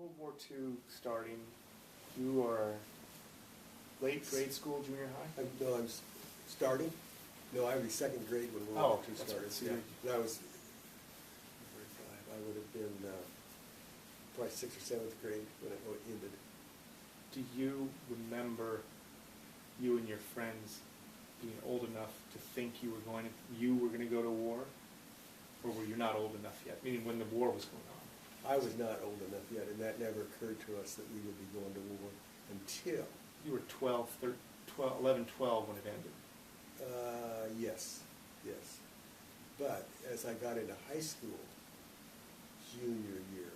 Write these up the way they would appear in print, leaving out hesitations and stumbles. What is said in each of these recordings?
World War II starting, you are late grade school, junior high? No, I'm starting. No, I was second grade when World War II that's started. right. So Yeah, you- and I was, I would have been probably sixth or seventh grade when it ended. Do you remember you and your friends being old enough to think you were going to go to war? Or were you not old enough yet, meaning when the war was going on? I was not old enough yet, and that never occurred to us that we would be going to war until, You were 11, 12 when it ended. yes, yes. But as I got into high school, junior year,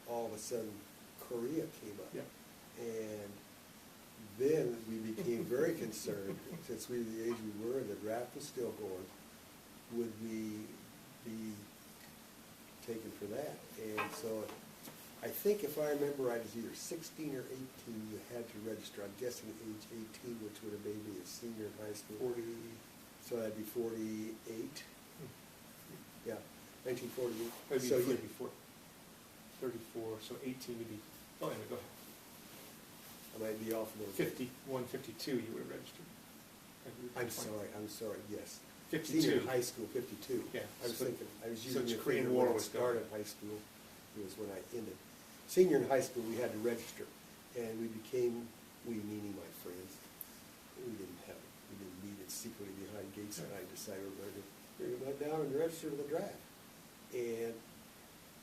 all of a sudden Korea came up. Yeah. And then we became very concerned, since we were the age we were and the draft was still going, would we be taken for that? And so I think if I remember right, it was either 16 or 18 you had to register. I'm guessing age 18, which would have made me a senior in high school. 40. So that'd be 48. Yeah, 1948. Maybe So you, 34, so 18 would be, oh, anyway, go ahead. I might be off a little bit. 51, 52 you were registered. I'm sorry, yes. 52. Senior in high school, 52. Yeah, I was so- thinking, I was so using it's your Korean figure War when I was going. started high school, it was when I ended. Senior in high school, we had to register, and we meaning my friends, we didn't meet it secretly behind gates, and I decided we're going to go down and register for the draft.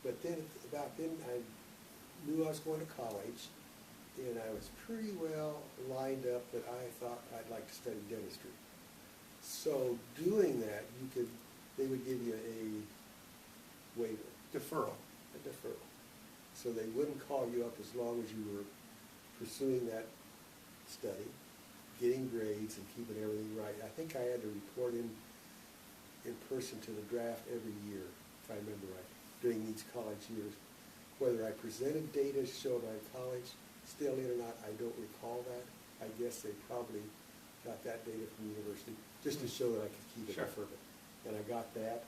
But then, about then, I knew I was going to college, and I was pretty well lined up that I thought I'd like to study dentistry. So doing that, they would give you a waiver, Deferral. a deferral. So they wouldn't call you up as long as you were pursuing that study, getting grades and keeping everything right. I think I had to report in person to the draft every year, if I remember right, during these college years. Whether I presented data to show my college still in or not, I don't recall that. I guess they probably got that data from the university, just to show that I could keep it Sure. deferment. And I got that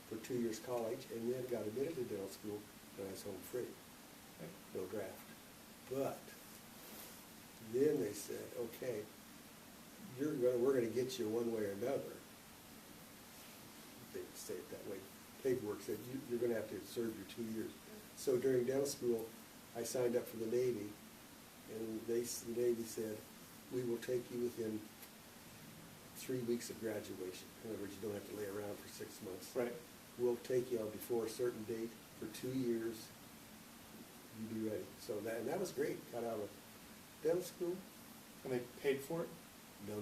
for 2 years college, and then got admitted to dental school when I was home free, no draft. But then they said, okay, we're gonna get you one way or another. They say it that way. Paperwork said, you're gonna have to serve your 2 years. So during dental school, I signed up for the Navy, and the Navy said, we will take you within 3 weeks of graduation. In other words, you don't have to lay around for 6 months. Right. We'll take you before a certain date for 2 years. You be ready. So that was great. Got out of dental school. And they paid for it? No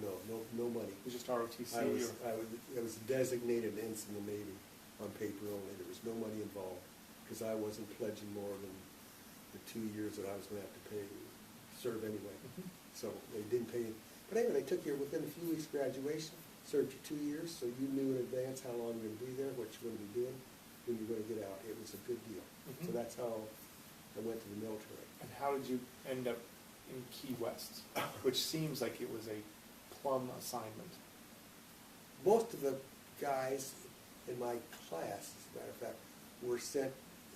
money. It was just ROTC? I or? was designated ensign in the Navy on paper only. There was no money involved because I wasn't pledging more than the 2 years that I was going to have to serve anyway. Mhm. So they didn't pay. But anyway, they took you within a few weeks of graduation, served you 2 years, so you knew in advance how long you're going to be there, what you're going to be doing, when you're going to get out. It was a good deal. So Mhm. that's how I went to the military. And how did you end up in Key West, which seems like it was a plum assignment? Most of the guys in my class, as a matter of fact, were sent,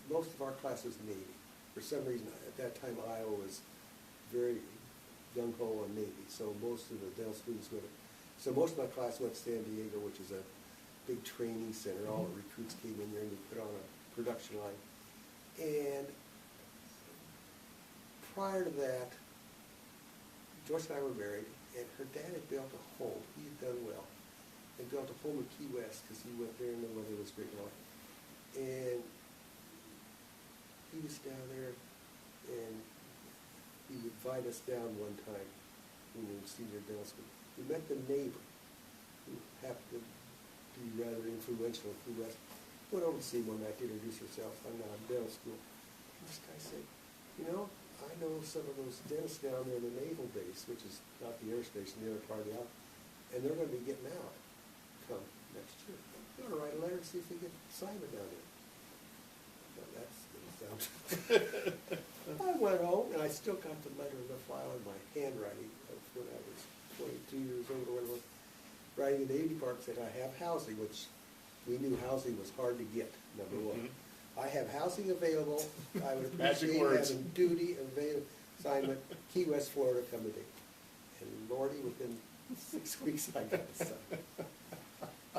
most of our class was Navy. For some reason, at that time, Iowa was very gung-ho on Navy, so most of the dental students went. So most of my class went to San Diego, which is a big training center. All the recruits came in there and we put on a production line. And prior to that, Joyce and I were married, and her dad had built a home. He had done well. And built a home in Key West because he went there and the weather was great and all. And he was down there, and he would invite us down one time when we were in senior dental school. We met the neighbor, who happened to be rather influential in Key West. Went over to see him one night to introduce herself. I'm not in dental school. And this guy said, I know some of those dentists down there in the naval base, which is not the air station, the other part of the island, and they're going to be getting out come next year. You ought to write a letter and see if we get assignment down there. Now that's going to sound. I went home, and I still got the letter in the file in my handwriting of when I was 22 years old or whatever. Writing in the Navy Department said I have housing, which we knew housing was hard to get, number one. I have housing available, I would Magic appreciate words. having duty assignment, Key West, Florida, come to date. And Lordy, within 6 weeks, I got the son.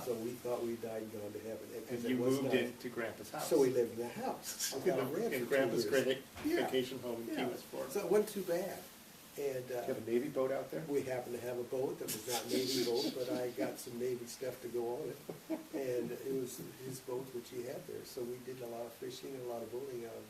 So we thought we died and gone to heaven. And because it you was moved nice. into Grandpa's house. So we lived in the house. on a ranch In for 2 Grandpa's years. great Yeah. vacation home in Key Yeah. West, Florida. So it wasn't too bad. And Do you have a Navy boat out there? we happened to have a boat that was not Navy boat, but I got some Navy stuff to go on it. And it was his boat which he had there. So we did a lot of fishing and a lot of boating out of